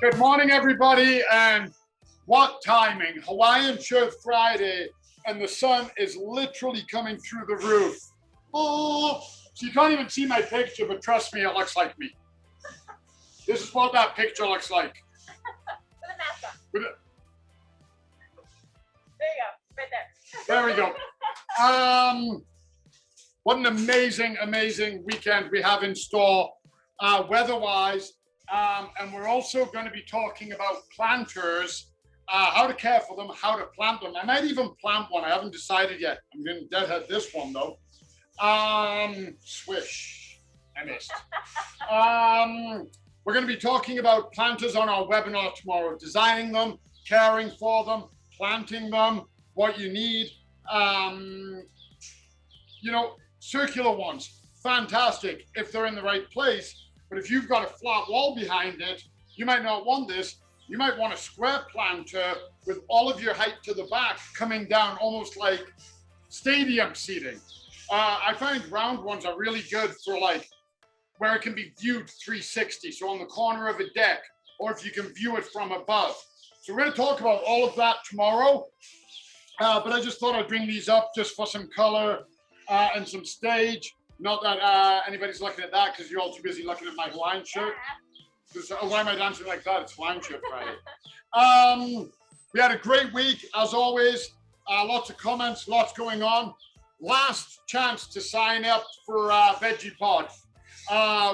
Good morning, everybody, and what timing. Hawaiian shirt Friday, and the sun is literally coming through the roof. Oh, so you can't even see my picture, but trust me, it looks like me. This is what that picture looks like. With a mask on. With it. There you go, right there. There we go. What an amazing, amazing weekend we have in store, weather-wise. And we're also going to be talking about planters, how to care for them, how to plant them. I might even plant one. I haven't decided yet. I'm going to deadhead this one, though. Swish. I missed. We're going to be talking about planters on our webinar tomorrow, designing them, caring for them, planting them, what you need. You know, circular ones, fantastic if they're in the right place. But if you've got a flat wall behind it, you might not want this. You might want a square planter with all of your height to the back coming down almost like stadium seating. I find round ones are really good for like where it can be viewed 360. So on the corner of a deck, or if you can view it from above. So we're going to talk about all of that tomorrow. But I just thought I'd bring these up just for some color and some stage. Not that anybody's looking at that because you're all too busy looking at my Hawaiian shirt. Why am I dancing like that? It's Hawaiian shirt Friday. We had a great week, as always. Lots of comments, lots going on. Last chance to sign up for Veggie Pod.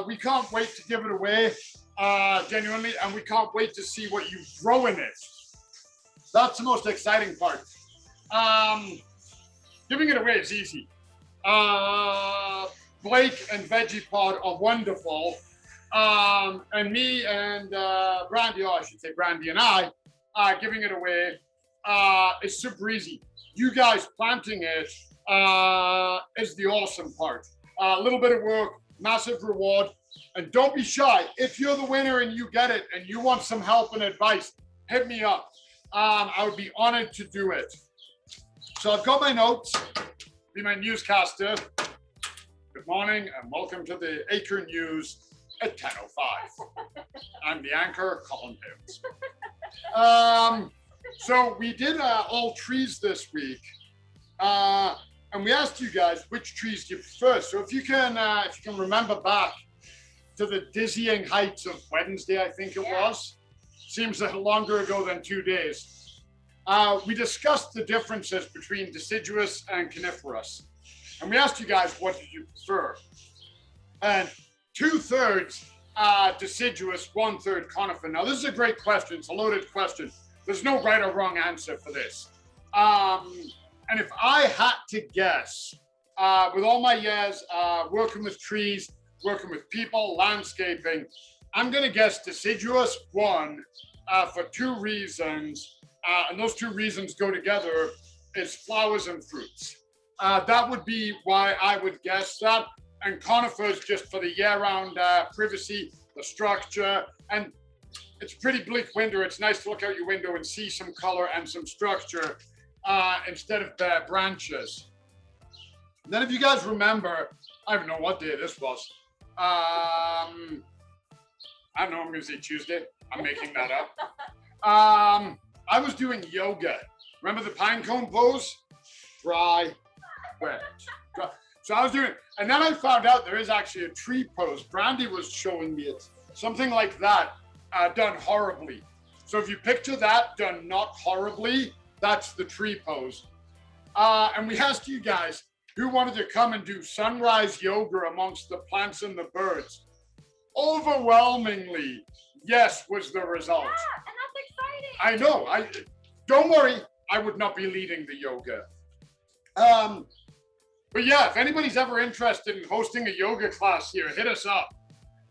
We can't wait to give it away, genuinely, and we can't wait to see what you grow in it. That's the most exciting part. Giving it away is easy. Blake and Veggie Pod are wonderful. And me and Brandy, or I should say Brandy and I, giving it away is super easy. You guys planting it is the awesome part. A little bit of work, massive reward. And don't be shy. If you're the winner and you get it and you want some help and advice, hit me up. I would be honored to do it. So I've got my notes. Be my newscaster. Good morning and welcome to the Acre News at 10:05. I'm the anchor, Colin. So we did all trees this week, and we asked you guys which trees do you prefer. So if you can remember back to the dizzying heights of Wednesday, I think it was. Seems longer ago than 2 days. We discussed the differences between deciduous and coniferous. And we asked you guys, what did you prefer? And 2/3 deciduous, 1/3 conifer. Now, this is a great question. It's a loaded question. There's no right or wrong answer for this. And if I had to guess, with all my years working with trees, working with people, landscaping, I'm going to guess deciduous, one, for 2 reasons. And those 2 reasons go together is flowers and fruits. That would be why I would guess that. And conifers just for the year-round privacy, the structure. And it's a pretty bleak winter. It's nice to look out your window and see some color and some structure instead of bare branches. And then if you guys remember, I don't know what day this was. I don't know, I'm going to say Tuesday. I'm making that up. I was doing yoga. Remember the pine cone pose? Dry, wet, dry. So I was doing it. And then I found out there is actually a tree pose. Brandy was showing me it. Something like that, done horribly. So if you picture that done not horribly, that's the tree pose. And we asked you guys who wanted to come and do sunrise yoga amongst the plants and the birds. Overwhelmingly, yes was the result. Yeah, and that's exciting. I know. Don't worry, I would not be leading the yoga. But yeah, if anybody's ever interested in hosting a yoga class here, hit us up.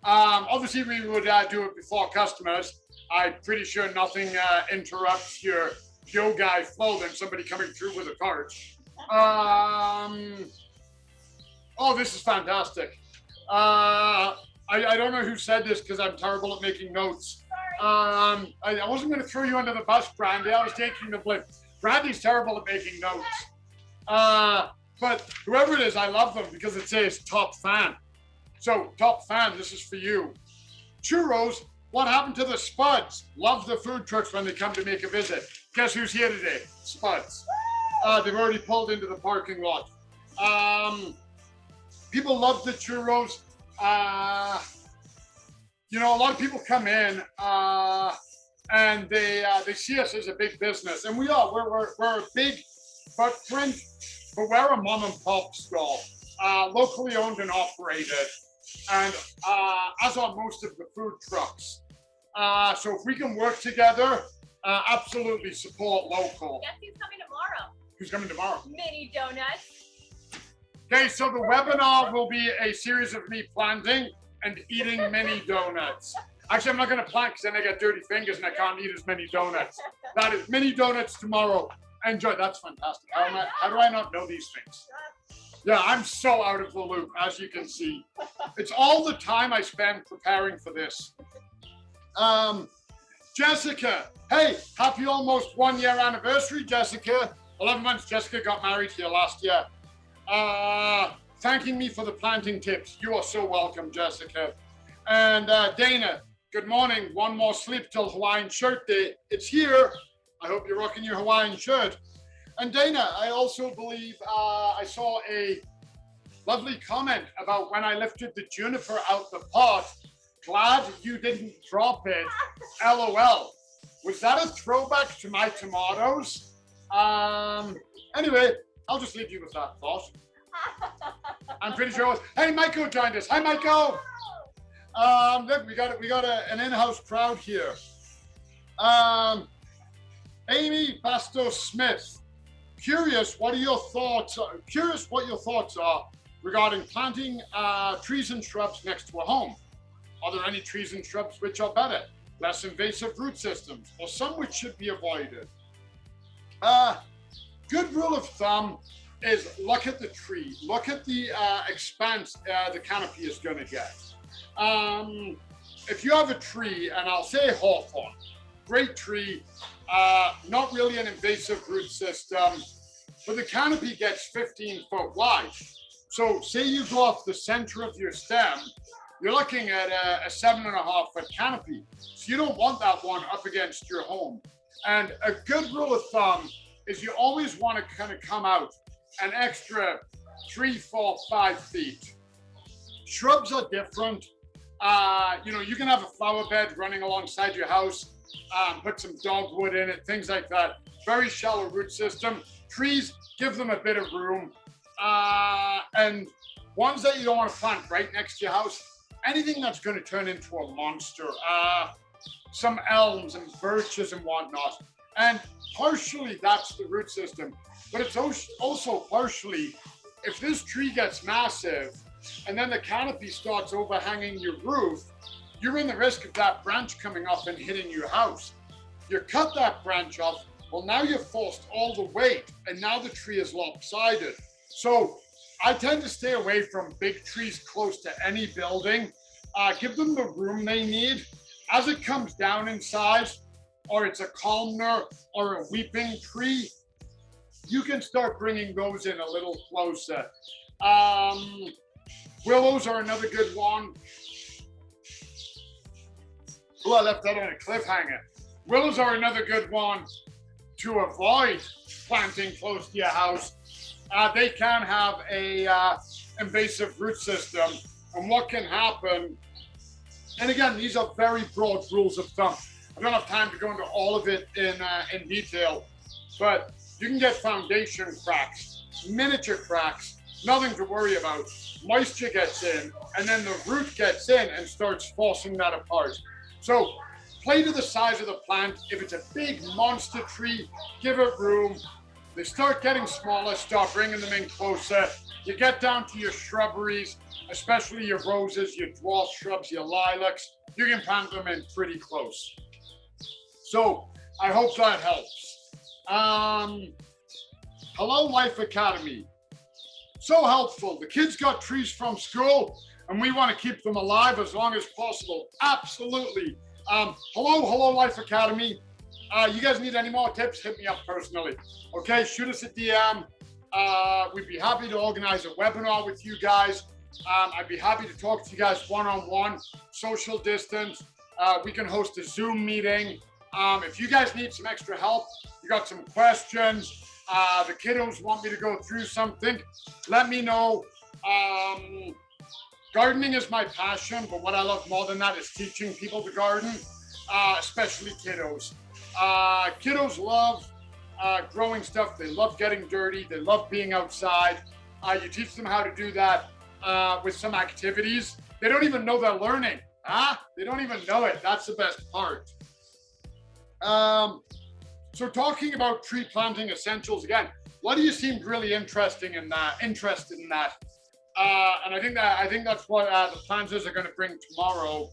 Obviously, we would do it before customers. I'm pretty sure nothing interrupts your yoga flow than somebody coming through with a cart. Oh, this is fantastic. I don't know who said this because I'm terrible at making notes. I wasn't going to throw you under the bus, Brandy. I was taking the blame. Brandy's terrible at making notes. But whoever it is, I love them because it says top fan. So top fan, this is for you. Churros What happened to the Spuds? Love the food trucks when they come to make a visit. Guess who's here today? Spuds. They've already pulled into the parking lot. People love the churros. You know, a lot of people come in and they see us as a big business, and we are. We're a big footprint, but we're a mom and pop stall, locally owned and operated, and as are most of the food trucks. So if we can work together, absolutely support local. Guess who's coming tomorrow? Who's coming tomorrow? Mini donuts. Okay, so the webinar will be a series of me planting and eating mini donuts. Actually, I'm not going to plant because then I got dirty fingers and I can't eat as many donuts. That is mini donuts tomorrow. Enjoy. That's fantastic. How do I not know these things? Yeah, I'm so out of the loop, as you can see. It's all the time I spend preparing for this. Jessica, hey, happy almost 1 year anniversary, Jessica. 11 months. Jessica got married here last year. Thanking me for the planting tips. You are so welcome, Jessica. And Dana, good morning. One more sleep till Hawaiian shirt day. It's here. I hope you're rocking your Hawaiian shirt. And Dana, I also believe I saw a lovely comment about when I lifted the juniper out the pot. Glad you didn't drop it. LOL. Was that a throwback to my tomatoes? Anyway, I'll just leave you with that thought. I'm pretty sure it was. Hey, Michael joined us. Hi, Michael. Look, we got an in-house crowd here. Amy Bastos Smith. Curious what your thoughts are regarding planting trees and shrubs next to a home. Are there any trees and shrubs which are better, less invasive root systems, or some which should be avoided? Good rule of thumb is look at the tree, look at the expanse the canopy is going to get. If you have a tree, and I'll say hawthorn, great tree, not really an invasive root system, but the canopy gets 15 foot wide. So say you go off the center of your stem, you're looking at a 7.5 foot canopy. So you don't want that one up against your home. And a good rule of thumb is you always want to kind of come out an extra 3, 4, 5 feet. Shrubs are different. You know, you can have a flower bed running alongside your house, put some dogwood in it, things like that. Very shallow root system. Trees, give them a bit of room. And ones that you don't want to plant right next to your house, anything that's going to turn into a monster. Some elms and birches and whatnot. And partially that's the root system. But it's also partially, if this tree gets massive and then the canopy starts overhanging your roof, you're in the risk of that branch coming off and hitting your house. You cut that branch off, well, now you've forced all the weight and now the tree is lopsided. So I tend to stay away from big trees close to any building. Give them the room they need. As it comes down in size, or it's a columnar or a weeping tree, you can start bringing those in a little closer. Willows are another good one. Oh, I left that on a cliffhanger. Willows are another good one to avoid planting close to your house. They can have a invasive root system, and what can happen, and again, these are very broad rules of thumb. I don't have time to go into all of it in detail, but you can get foundation cracks, miniature cracks, nothing to worry about. Moisture gets in, and then the root gets in and starts forcing that apart. So play to the size of the plant. If it's a big monster tree, give it room. They start getting smaller, start bringing them in closer. You get down to your shrubberies, especially your roses, your dwarf shrubs, your lilacs. You can plant them in pretty close. So I hope that helps. Hello, Life Academy. So helpful. The kids got trees from school and we want to keep them alive as long as possible. Absolutely. Hello, Life Academy. You guys need any more tips? Hit me up personally. Okay, shoot us a DM. We'd be happy to organize a webinar with you guys. I'd be happy to talk to you guys one-on-one, social distance. We can host a Zoom meeting. If you guys need some extra help, you got some questions, the kiddos want me to go through something, let me know. Gardening is my passion, but what I love more than that is teaching people to garden, especially kiddos. Kiddos love growing stuff. They love getting dirty. They love being outside. You teach them how to do that with some activities. They don't even know they're learning. They don't even know it. That's the best part. So talking about tree planting essentials again, what do you seem really interested in that? And I think that's what the planters are going to bring tomorrow.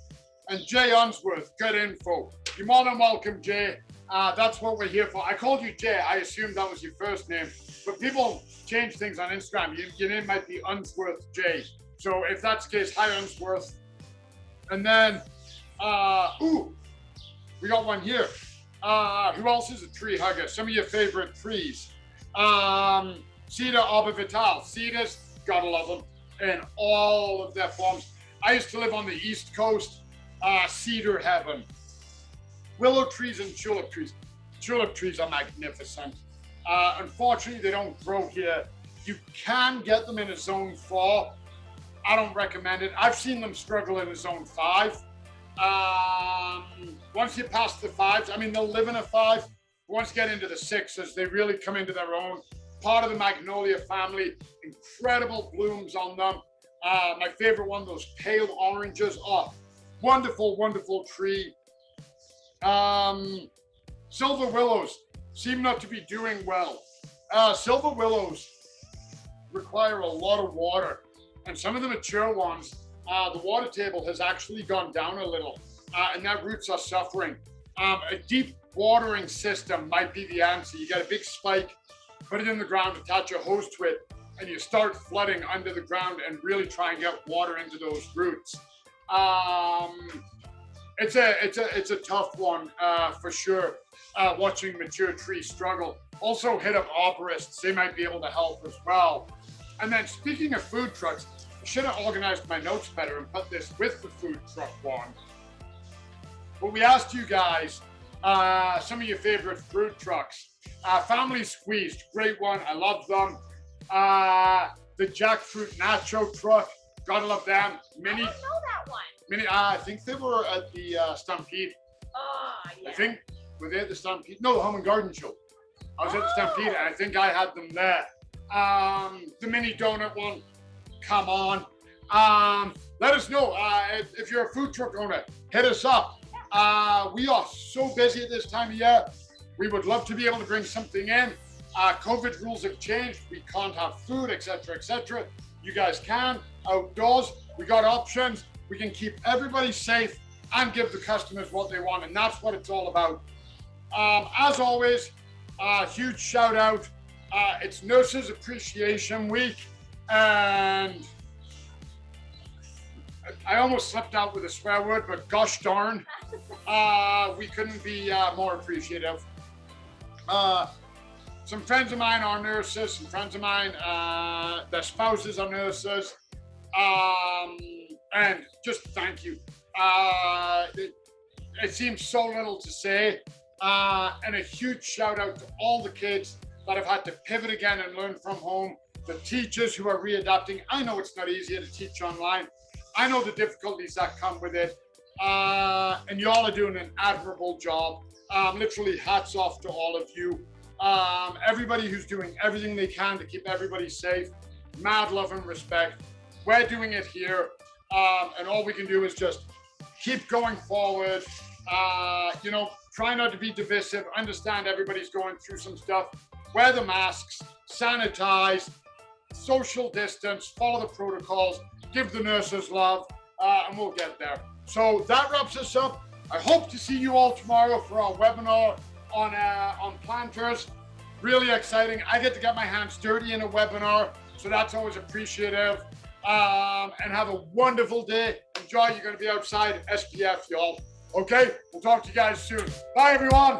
And Jay Unsworth, good info. You're more than welcome, Jay. That's what we're here for. I called you Jay. I assumed that was your first name, but people change things on Instagram. Your name might be Unsworth Jay. So if that's the case, hi Unsworth. And then, we got one here. Who else is a tree hugger? Some of your favorite trees. Cedar arborvitae. Cedars, gotta love them in all of their forms. I used to live on the East Coast. Cedar heaven. Willow trees and tulip trees. Tulip trees are magnificent. Unfortunately, they don't grow here. You can get them in a zone 4. I don't recommend it. I've seen them struggle in a zone 5. Once you pass the 5s, I mean, they'll live in a 5. Once you get into the 6s, they really come into their own. Part of the magnolia family, incredible blooms on them. My favorite one, those pale oranges. Oh, wonderful, wonderful tree. Silver willows seem not to be doing well. Silver willows require a lot of water, and some of the mature ones, the water table has actually gone down a little, and their roots are suffering. A deep watering system might be the answer. You get a big spike, put it in the ground, attach a hose to it, and you start flooding under the ground and really try and get water into those roots. It's a tough one for sure. Watching mature trees struggle. Also hit up arborists. They might be able to help as well. And then speaking of food trucks, I should have organized my notes better and put this with the food truck one. But we asked you guys some of your favorite food trucks. Family Squeezed, great one. I love them. The jackfruit nacho truck, gotta love them. I don't know that one. I think they were at the Stampede. Oh, yeah. I think, were they at the Stampede? No, the Home and Garden Show. I was at the Stampede, and I think I had them there. The mini donut one, come on. Let us know if you're a food truck owner, hit us up. We are so busy at this time of year. We would love to be able to bring something in. COVID rules have changed. We can't have food, etc., etc. You guys can. Outdoors, we got options. We can keep everybody safe and give the customers what they want, and that's what it's all about. As always, huge shout out. It's Nurses Appreciation Week, and I almost slipped out with a swear word, but gosh darn, we couldn't be more appreciative. Some friends of mine are nurses, some friends of mine, their spouses are nurses, and just thank you. It seems so little to say, and a huge shout out to all the kids that have had to pivot again and learn from home, the teachers who are readapting. I know it's not easy to teach online. I know the difficulties that come with it, and y'all are doing an admirable job. Literally hats off to all of you. Everybody who's doing everything they can to keep everybody safe, mad love and respect. We're doing it here, and all we can do is just keep going forward. Try not to be divisive, understand everybody's going through some stuff. Wear the masks, sanitize, social distance, follow the protocols, give the nurses love, and we'll get there. So that wraps us up. I hope to see you all tomorrow for our webinar on planters. Really exciting. I get to get my hands dirty in a webinar, so that's always appreciative. And have a wonderful day. Enjoy. You're going to be outside. SPF, y'all. Okay? We'll talk to you guys soon. Bye, everyone.